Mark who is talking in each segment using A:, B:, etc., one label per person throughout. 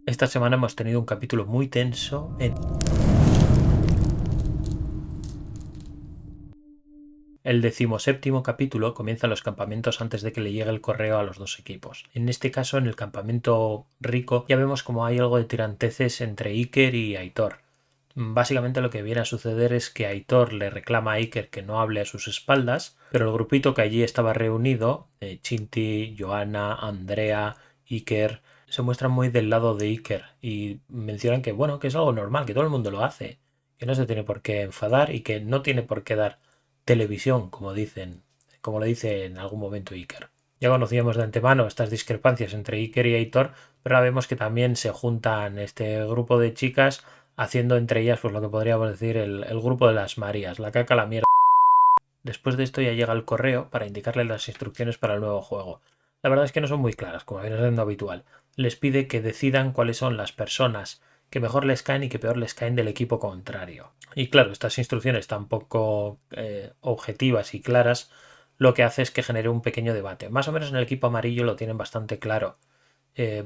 A: Esta semana hemos tenido un capítulo muy tenso en el 17º capítulo. Comienzan los campamentos antes de que le llegue el correo a los dos equipos. En este caso, en el campamento Rico, ya vemos como hay algo de tiranteces entre Iker y Aitor. Básicamente lo que viene a suceder es que Aitor le reclama a Iker que no hable a sus espaldas, pero el grupito que allí estaba reunido, Chinti, Johanna, Andrea, Iker, se muestran muy del lado de Iker y mencionan que bueno, que es algo normal, que todo el mundo lo hace, que no se tiene por qué enfadar y que no tiene por qué dar televisión, como dicen, como le dice en algún momento Iker. Ya conocíamos de antemano estas discrepancias entre Iker y Aitor, pero ahora vemos que también se juntan este grupo de chicas haciendo entre ellas pues lo que podríamos decir el grupo de las Marías, la caca, la mierda. Después de esto ya llega el correo para indicarles las instrucciones para el nuevo juego. La verdad es que no son muy claras, como viene siendo habitual. Les pide que decidan cuáles son las personas que mejor les caen y que peor les caen del equipo contrario. Y claro, estas instrucciones tan poco objetivas y claras, lo que hace es que genere un pequeño debate. Más o menos en el equipo amarillo lo tienen bastante claro.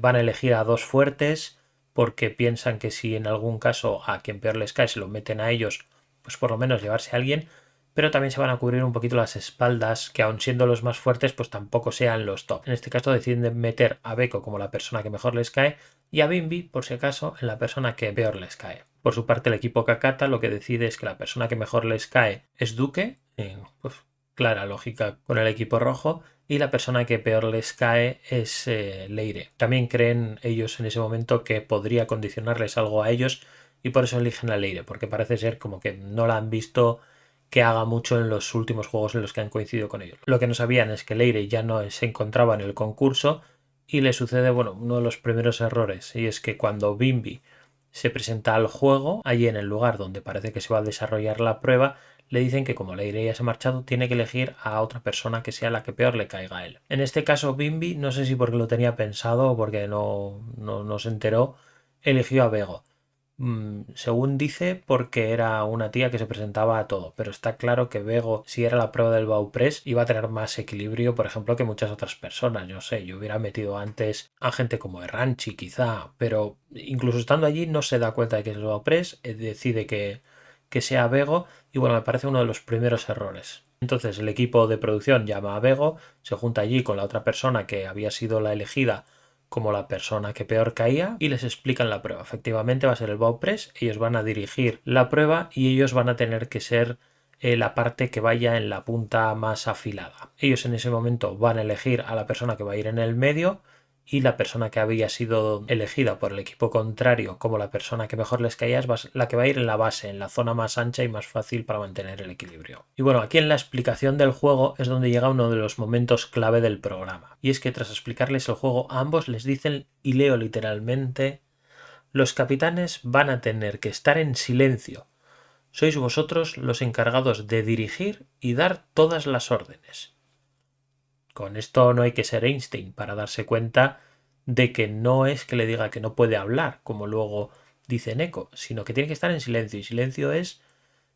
A: Van a elegir a dos fuertes porque piensan que si en algún caso a quien peor les cae se lo meten a ellos, pues por lo menos llevarse a alguien, pero también se van a cubrir un poquito las espaldas, que aun siendo los más fuertes, pues tampoco sean los top. En este caso deciden meter a Beko como la persona que mejor les cae y a Bimbi, por si acaso, en la persona que peor les cae. Por su parte, el equipo Kakata lo que decide es que la persona que mejor les cae es Duque, pues clara lógica con el equipo rojo, y la persona que peor les cae es Leire. También creen ellos en ese momento que podría condicionarles algo a ellos y por eso eligen a Leire, porque parece ser como que no la han visto que haga mucho en los últimos juegos en los que han coincidido con ellos. Lo que no sabían es que Leire ya no se encontraba en el concurso y le sucede, bueno, uno de los primeros errores, y es que cuando Bimbi se presenta al juego, allí en el lugar donde parece que se va a desarrollar la prueba, le dicen que como Leire ya se ha marchado, tiene que elegir a otra persona que sea la que peor le caiga a él. En este caso, Bimbi, no sé si porque lo tenía pensado o porque no se enteró, eligió a Bego. Según dice, porque era una tía que se presentaba a todo, pero está claro que Bego, si era la prueba del Baupress, iba a tener más equilibrio, por ejemplo, que muchas otras personas. Yo sé, yo hubiera metido antes a gente como Erranchi, quizá, pero incluso estando allí no se da cuenta de que es el Baupress, decide que sea Bego, y bueno, me parece uno de los primeros errores. Entonces el equipo de producción llama a Bego, se junta allí con la otra persona que había sido la elegida como la persona que peor caía y les explican la prueba. Efectivamente va a ser el Baupress, ellos van a dirigir la prueba y ellos van a tener que ser la parte que vaya en la punta más afilada. Ellos en ese momento van a elegir a la persona que va a ir en el medio y la persona que había sido elegida por el equipo contrario como la persona que mejor les caía es la que va a ir en la base, en la zona más ancha y más fácil para mantener el equilibrio. Y bueno, aquí en la explicación del juego es donde llega uno de los momentos clave del programa. Y es que tras explicarles el juego a ambos les dicen, y leo literalmente, los capitanes van a tener que estar en silencio. Sois vosotros los encargados de dirigir y dar todas las órdenes. Con esto no hay que ser Einstein para darse cuenta de que no es que le diga que no puede hablar, como luego dice Neko, sino que tiene que estar en silencio. Y silencio es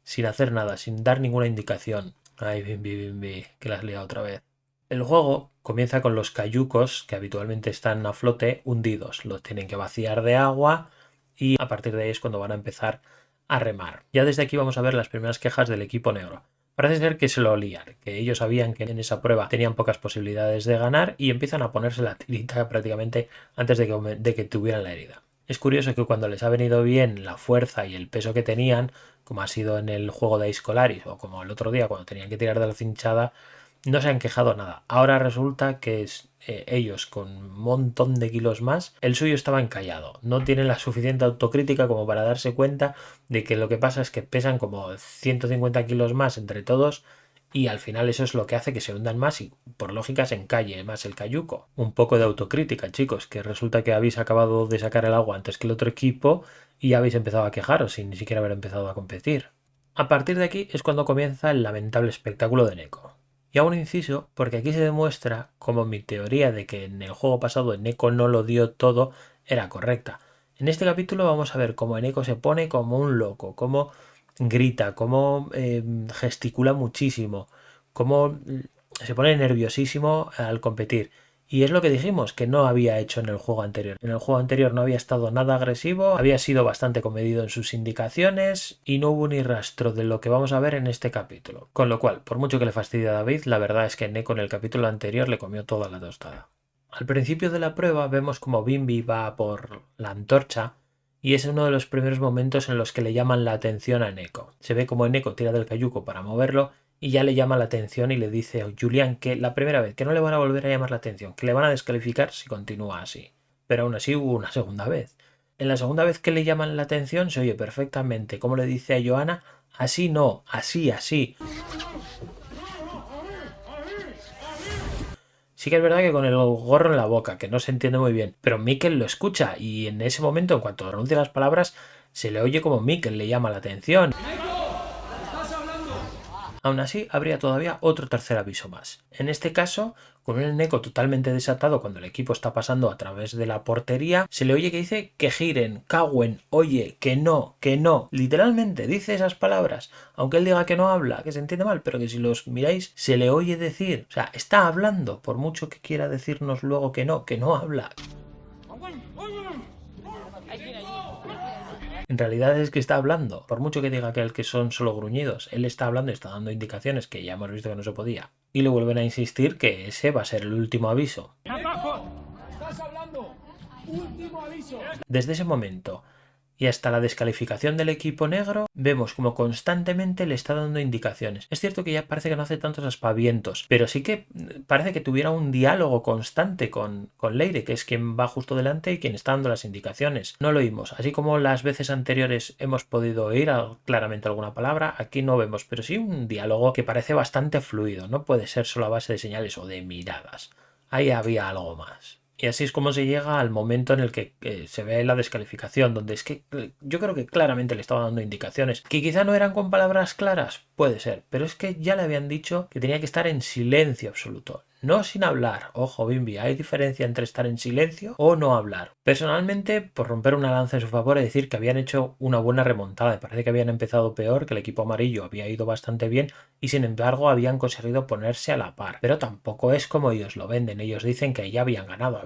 A: sin hacer nada, sin dar ninguna indicación. Ay, bimbi, bimbi, que la has liado otra vez. El juego comienza con los cayucos que habitualmente están a flote hundidos. Los tienen que vaciar de agua y a partir de ahí es cuando van a empezar a remar. Ya desde aquí vamos a ver las primeras quejas del equipo negro. Parece ser que se lo lían, que ellos sabían que en esa prueba tenían pocas posibilidades de ganar y empiezan a ponerse la tirita prácticamente antes de que tuvieran la herida. Es curioso que cuando les ha venido bien la fuerza y el peso que tenían, como ha sido en el juego de Ace o como el otro día cuando tenían que tirar de la cinchada, no se han quejado nada. Ahora resulta que ellos con un montón de kilos más, el suyo estaba encallado. No tienen la suficiente autocrítica como para darse cuenta de que lo que pasa es que pesan como 150 kilos más entre todos y al final eso es lo que hace que se hundan más y por lógica se encalle más el cayuco. Un poco de autocrítica, chicos, que resulta que habéis acabado de sacar el agua antes que el otro equipo y ya habéis empezado a quejaros sin ni siquiera haber empezado a competir. A partir de aquí es cuando comienza el lamentable espectáculo de Neko. Y hago un inciso porque aquí se demuestra como mi teoría de que en el juego pasado Neko no lo dio todo era correcta. En este capítulo vamos a ver cómo Neko se pone como un loco, cómo grita, cómo gesticula muchísimo, cómo se pone nerviosísimo al competir. Y es lo que dijimos, que no había hecho en el juego anterior. En el juego anterior no había estado nada agresivo, había sido bastante comedido en sus indicaciones y no hubo ni rastro de lo que vamos a ver en este capítulo. Con lo cual, por mucho que le fastidie a David, la verdad es que Neko en el capítulo anterior le comió toda la tostada. Al principio de la prueba vemos como Bimby va por la antorcha y es uno de los primeros momentos en los que le llaman la atención a Neko. Se ve como Neko tira del cayuco para moverlo y ya le llama la atención y le dice a Julian que la primera vez, que no le van a volver a llamar la atención, que le van a descalificar si continúa así. Pero aún así hubo una segunda vez. En la segunda vez que le llaman la atención se oye perfectamente como le dice a Johanna, así no, así, así. Sí que es verdad que con el gorro en la boca, que no se entiende muy bien, pero Mikkel lo escucha y en ese momento, en cuanto pronuncia las palabras, se le oye como Mikkel le llama la atención. Aún así, habría todavía otro tercer aviso más. En este caso, con un Neko totalmente desatado cuando el equipo está pasando a través de la portería, se le oye que dice que giren, cagüen, oye, que no, que no. Literalmente dice esas palabras, aunque él diga que no habla, que se entiende mal, pero que si los miráis, se le oye decir. O sea, está hablando, por mucho que quiera decirnos luego que no habla. En realidad es que está hablando. Por mucho que diga que son solo gruñidos, él está hablando y está dando indicaciones que ya hemos visto que no se podía. Y le vuelven a insistir que ese va a ser el último aviso. ¿Estás hablando? Último aviso. Desde ese momento y hasta la descalificación del equipo negro, vemos como constantemente le está dando indicaciones. Es cierto que ya parece que no hace tantos aspavientos, pero sí que parece que tuviera un diálogo constante con Leire, que es quien va justo delante y quien está dando las indicaciones. No lo oímos. Así como las veces anteriores hemos podido oír claramente alguna palabra, aquí no vemos, pero sí un diálogo que parece bastante fluido. No puede ser solo a base de señales o de miradas. Ahí había algo más. Y así es como se llega al momento en el que se ve la descalificación, donde es que yo creo que claramente le estaba dando indicaciones. Que quizá no eran con palabras claras, puede ser, pero es que ya le habían dicho que tenía que estar en silencio absoluto. No sin hablar. Ojo, Bimby, hay diferencia entre estar en silencio o no hablar. Personalmente, por romper una lanza en su favor, es decir que habían hecho una buena remontada. Me parece que habían empezado peor, que el equipo amarillo había ido bastante bien y sin embargo habían conseguido ponerse a la par. Pero tampoco es como ellos lo venden. Ellos dicen que ya habían ganado.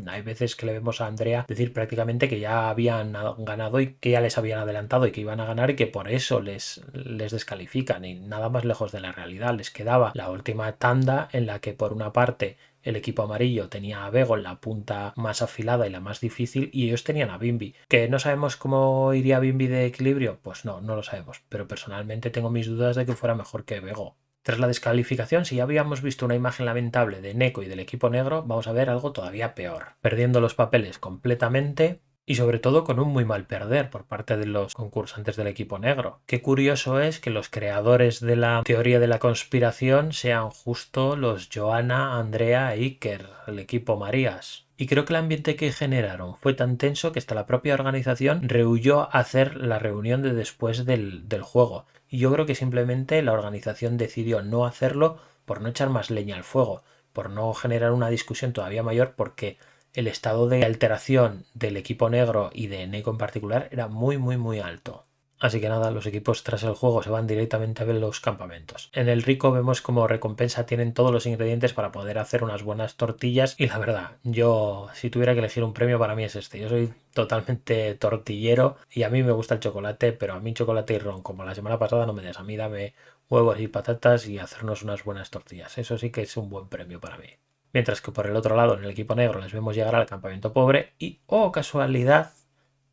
A: Hay veces que le vemos a Andrea decir prácticamente que ya habían ganado y que ya les habían adelantado y que iban a ganar y que por eso les descalifican, y nada más lejos de la realidad. Les quedaba la última tanda en la que por una parte el equipo amarillo tenía a Bego en la punta más afilada y la más difícil y ellos tenían a Bimby. ¿Que no sabemos cómo iría Bimby de equilibrio? Pues no lo sabemos, pero personalmente tengo mis dudas de que fuera mejor que Bego. Tras la descalificación, si ya habíamos visto una imagen lamentable de Neko y del equipo negro, vamos a ver algo todavía peor, perdiendo los papeles completamente y sobre todo con un muy mal perder por parte de los concursantes del equipo negro. Qué curioso es que los creadores de la teoría de la conspiración sean justo los Johanna, Andrea e Iker, el equipo Marías. Y creo que el ambiente que generaron fue tan tenso que hasta la propia organización rehuyó a hacer la reunión de después del juego. Y yo creo que simplemente la organización decidió no hacerlo por no echar más leña al fuego, por no generar una discusión todavía mayor, porque el estado de alteración del equipo negro y de Neko en particular era muy alto. Así que nada, los equipos tras el juego se van directamente a ver los campamentos. En el Rico vemos como recompensa tienen todos los ingredientes para poder hacer unas buenas tortillas y la verdad, yo si tuviera que elegir un premio para mí es este. Yo soy totalmente tortillero y a mí me gusta el chocolate, pero a mí chocolate y ron, como la semana pasada, no me des. A mí dame huevos y patatas y hacernos unas buenas tortillas. Eso sí que es un buen premio para mí. Mientras que por el otro lado, en el equipo negro, les vemos llegar al campamento pobre y, oh casualidad,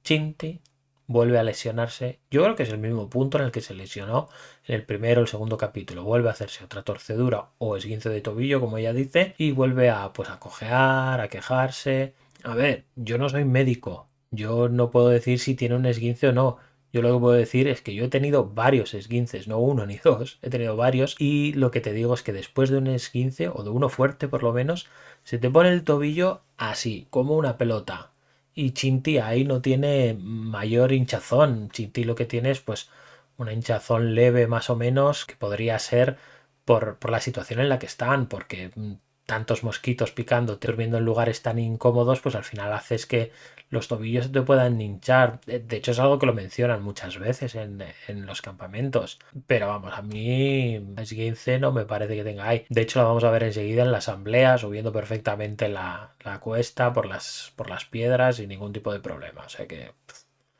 A: Chinti vuelve a lesionarse. Yo creo que es el mismo punto en el que se lesionó en el primero o el segundo capítulo. Vuelve a hacerse otra torcedura o esguince de tobillo, como ella dice, y vuelve a cojear, a quejarse. A ver, yo no soy médico. Yo no puedo decir si tiene un esguince o no. Yo lo que puedo decir es que yo he tenido varios esguinces, no uno ni dos, he tenido varios, y lo que te digo es que después de un esguince, o de uno fuerte por lo menos, se te pone el tobillo así, como una pelota. Y Chinti ahí no tiene mayor hinchazón. Chinti lo que tiene es pues una hinchazón leve más o menos, que podría ser por la situación en la que están, porque tantos mosquitos picándote, durmiendo en lugares tan incómodos, pues al final haces que los tobillos te puedan hinchar. De hecho, es algo que lo mencionan muchas veces en los campamentos. Pero vamos, a mí esguince no me parece que tenga ahí. De hecho, lo vamos a ver enseguida en la asamblea, subiendo perfectamente la cuesta por las piedras sin ningún tipo de problema. O sea que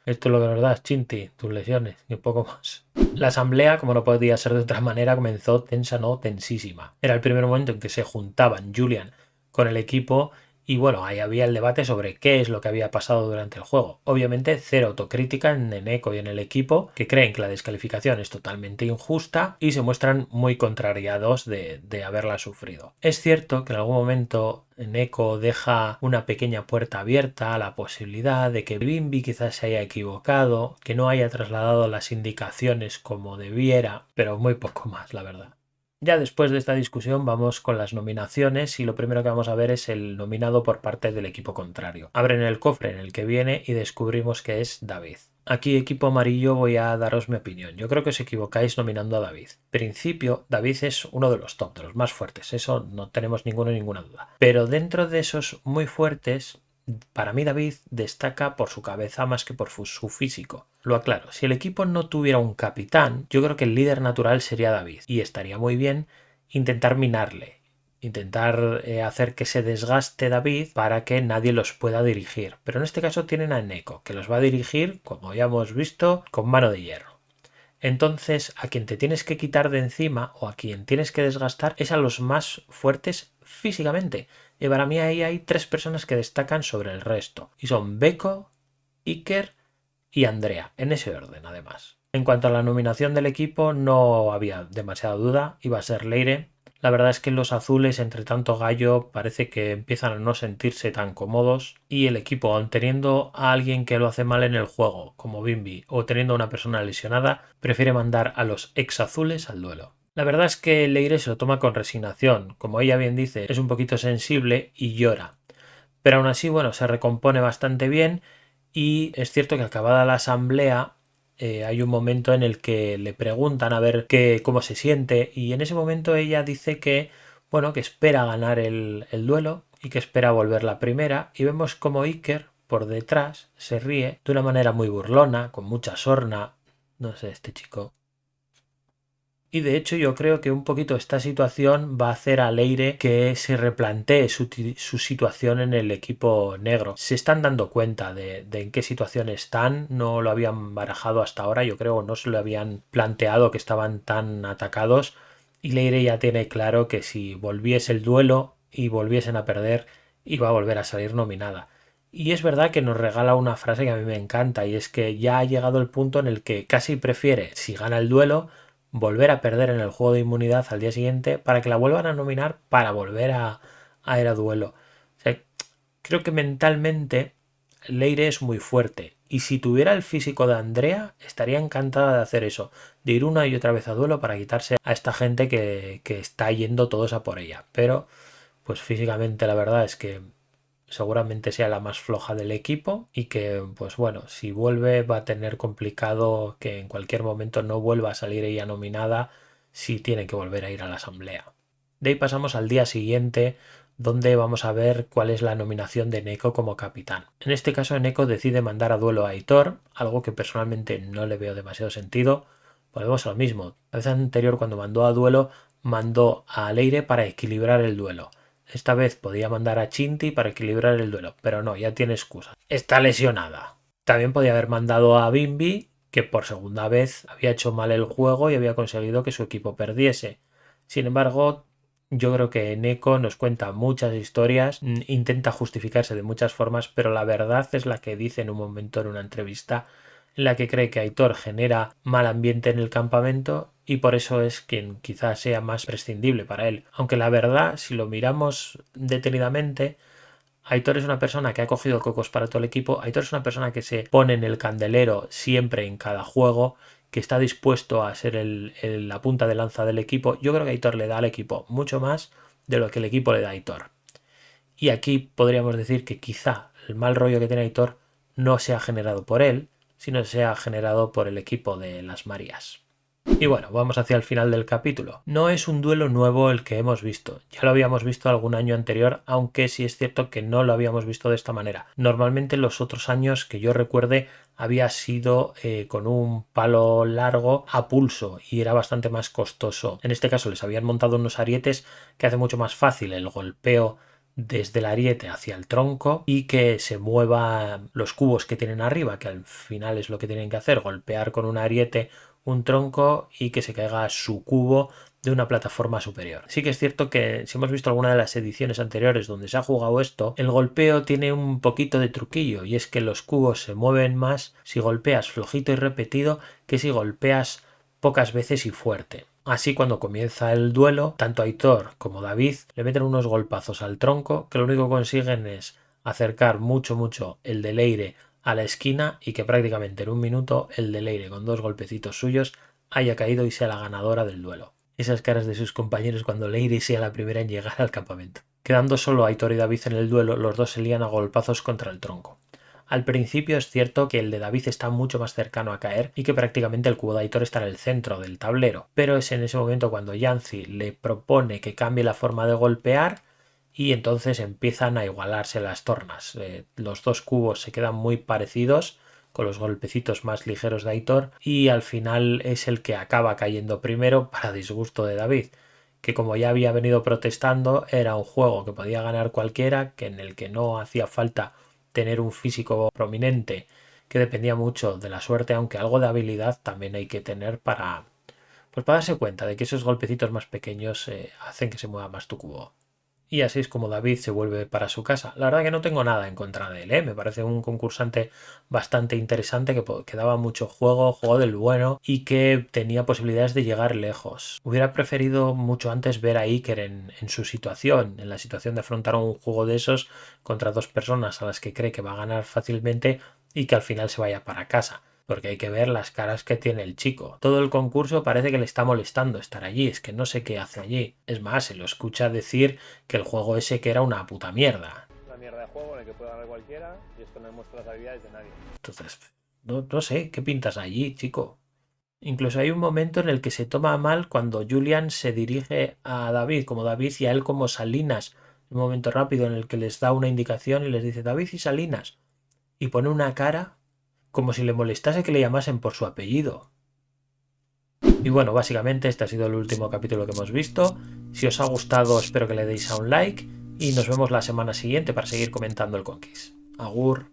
A: esto es lo que nos das, Chinti, tus lesiones, y poco más. La asamblea, como no podía ser de otra manera, comenzó tensa, no tensísima. Era el primer momento en que se juntaban Julian con el equipo y bueno, ahí había el debate sobre qué es lo que había pasado durante el juego. Obviamente, cero autocrítica en Eneco y en el equipo, que creen que la descalificación es totalmente injusta y se muestran muy contrariados de haberla sufrido. Es cierto que en algún momento Eneco deja una pequeña puerta abierta a la posibilidad de que Bimby quizás se haya equivocado, que no haya trasladado las indicaciones como debiera, pero muy poco más, la verdad. Ya después de esta discusión vamos con las nominaciones y lo primero que vamos a ver es el nominado por parte del equipo contrario. Abren el cofre en el que viene y descubrimos que es David. Aquí, equipo amarillo, voy a daros mi opinión. Yo creo que os equivocáis nominando a David. En principio, David es uno de los top, de los más fuertes, eso no tenemos ninguna duda. Pero dentro de esos muy fuertes, para mí David destaca por su cabeza más que por su físico. Lo aclaro, si el equipo no tuviera un capitán, yo creo que el líder natural sería David y estaría muy bien intentar minarle, intentar hacer que se desgaste David para que nadie los pueda dirigir. Pero en este caso tienen a Eneco, que los va a dirigir, como ya hemos visto, con mano de hierro. Entonces, a quien te tienes que quitar de encima o a quien tienes que desgastar es a los más fuertes físicamente. Y para mí ahí hay tres personas que destacan sobre el resto. Y son Beko, Iker y Andrea, en ese orden además. En cuanto a la nominación del equipo, no había demasiada duda, iba a ser Leire. La verdad es que los azules, entre tanto gallo, parece que empiezan a no sentirse tan cómodos y el equipo, aun teniendo a alguien que lo hace mal en el juego, como Bimby, o teniendo a una persona lesionada, prefiere mandar a los ex azules al duelo. La verdad es que Leire se lo toma con resignación, como ella bien dice, es un poquito sensible y llora. Pero aún así, bueno, se recompone bastante bien y es cierto que acabada la asamblea hay un momento en el que le preguntan a ver cómo se siente y en ese momento ella dice que, bueno, que espera ganar el duelo y que espera volver la primera y vemos como Iker por detrás se ríe de una manera muy burlona, con mucha sorna, no sé, este chico. Y de hecho yo creo que un poquito esta situación va a hacer a Leire que se replantee su situación en el equipo negro. Se están dando cuenta de en qué situación están, no lo habían barajado hasta ahora, yo creo, no se lo habían planteado que estaban tan atacados y Leire ya tiene claro que si volviese el duelo y volviesen a perder iba a volver a salir nominada. Y es verdad que nos regala una frase que a mí me encanta y es que ya ha llegado el punto en el que casi prefiere, si gana el duelo, volver a perder en el juego de inmunidad al día siguiente para que la vuelvan a nominar para volver a ir a duelo. O sea, creo que mentalmente Leire es muy fuerte y si tuviera el físico de Andrea estaría encantada de hacer eso, de ir una y otra vez a duelo para quitarse a esta gente que está yendo todos a por ella. Pero pues físicamente la verdad es que seguramente sea la más floja del equipo y que pues bueno, si vuelve va a tener complicado que en cualquier momento no vuelva a salir ella nominada si tiene que volver a ir a la asamblea. De ahí pasamos al día siguiente donde vamos a ver cuál es la nominación de Neko como capitán. En este caso Neko decide mandar a duelo a Aitor, algo que personalmente no le veo demasiado sentido. Volvemos a lo mismo. La vez anterior cuando mandó a duelo mandó a Leire para equilibrar el duelo. Esta vez podía mandar a Chinti para equilibrar el duelo, pero no, ya tiene excusa. Está lesionada. También podía haber mandado a Bimby, que por segunda vez había hecho mal el juego y había conseguido que su equipo perdiese. Sin embargo, yo creo que Neko nos cuenta muchas historias, intenta justificarse de muchas formas, pero la verdad es la que dice en un momento en una entrevista en la que cree que Aitor genera mal ambiente en el campamento y por eso es quien quizás sea más prescindible para él. Aunque la verdad, si lo miramos detenidamente, Aitor es una persona que ha cogido cocos para todo el equipo. Aitor es una persona que se pone en el candelero siempre en cada juego, que está dispuesto a ser la punta de lanza del equipo. Yo creo que Aitor le da al equipo mucho más de lo que el equipo le da a Aitor. Y aquí podríamos decir que quizá el mal rollo que tiene Aitor no se ha generado por él, sino se ha generado por el equipo de las Marías. Y bueno, vamos hacia el final del capítulo. No es un duelo nuevo el que hemos visto. Ya lo habíamos visto algún año anterior, aunque sí es cierto que no lo habíamos visto de esta manera. Normalmente los otros años que yo recuerde había sido con un palo largo a pulso y era bastante más costoso. En este caso les habían montado unos arietes que hace mucho más fácil el golpeo desde el ariete hacia el tronco y que se muevan los cubos que tienen arriba, que al final es lo que tienen que hacer, golpear con un ariete un tronco y que se caiga su cubo de una plataforma superior. Sí que es cierto que si hemos visto alguna de las ediciones anteriores donde se ha jugado esto, el golpeo tiene un poquito de truquillo y es que los cubos se mueven más si golpeas flojito y repetido que si golpeas pocas veces y fuerte. Así cuando comienza el duelo, tanto Aitor como David le meten unos golpazos al tronco que lo único que consiguen es acercar mucho el de Leire a la esquina y que prácticamente en un minuto el de Leire con dos golpecitos suyos haya caído y sea la ganadora del duelo. Esas caras de sus compañeros cuando Leire sea la primera en llegar al campamento. Quedando solo Aitor y David en el duelo, los dos se lían a golpazos contra el tronco. Al principio es cierto que el de David está mucho más cercano a caer y que prácticamente el cubo de Aitor está en el centro del tablero, pero es en ese momento cuando Yancy le propone que cambie la forma de golpear y entonces empiezan a igualarse las tornas. Los dos cubos se quedan muy parecidos con los golpecitos más ligeros de Aitor y al final es el que acaba cayendo primero para disgusto de David, que como ya había venido protestando era un juego que podía ganar cualquiera, que en el que no hacía falta tener un físico prominente, que dependía mucho de la suerte, aunque algo de habilidad también hay que tener para darse cuenta de que esos golpecitos más pequeños hacen que se mueva más tu cubo. Y así es como David se vuelve para su casa. La verdad que no tengo nada en contra de él, ¿eh? Me parece un concursante bastante interesante que daba mucho juego del bueno y que tenía posibilidades de llegar lejos. Hubiera preferido mucho antes ver a Iker en su situación, en la situación de afrontar un juego de esos contra dos personas a las que cree que va a ganar fácilmente y que al final se vaya para casa. Porque hay que ver las caras que tiene el chico. Todo el concurso parece que le está molestando estar allí, es que no sé qué hace allí. Es más, se lo escucha decir que el juego ese que era una puta mierda.
B: Una mierda de juego en el que puede ganar cualquiera y esto no demuestra las habilidades de nadie.
A: Entonces, no sé, ¿qué pintas allí, chico? Incluso hay un momento en el que se toma mal cuando Julian se dirige a David como David y a él como Salinas. Un momento rápido en el que les da una indicación y les dice David y Salinas. Y pone una cara como si le molestase que le llamasen por su apellido. Y bueno, básicamente este ha sido el último capítulo que hemos visto. Si os ha gustado, espero que le deis a un like y nos vemos la semana siguiente para seguir comentando el Conquist. Agur.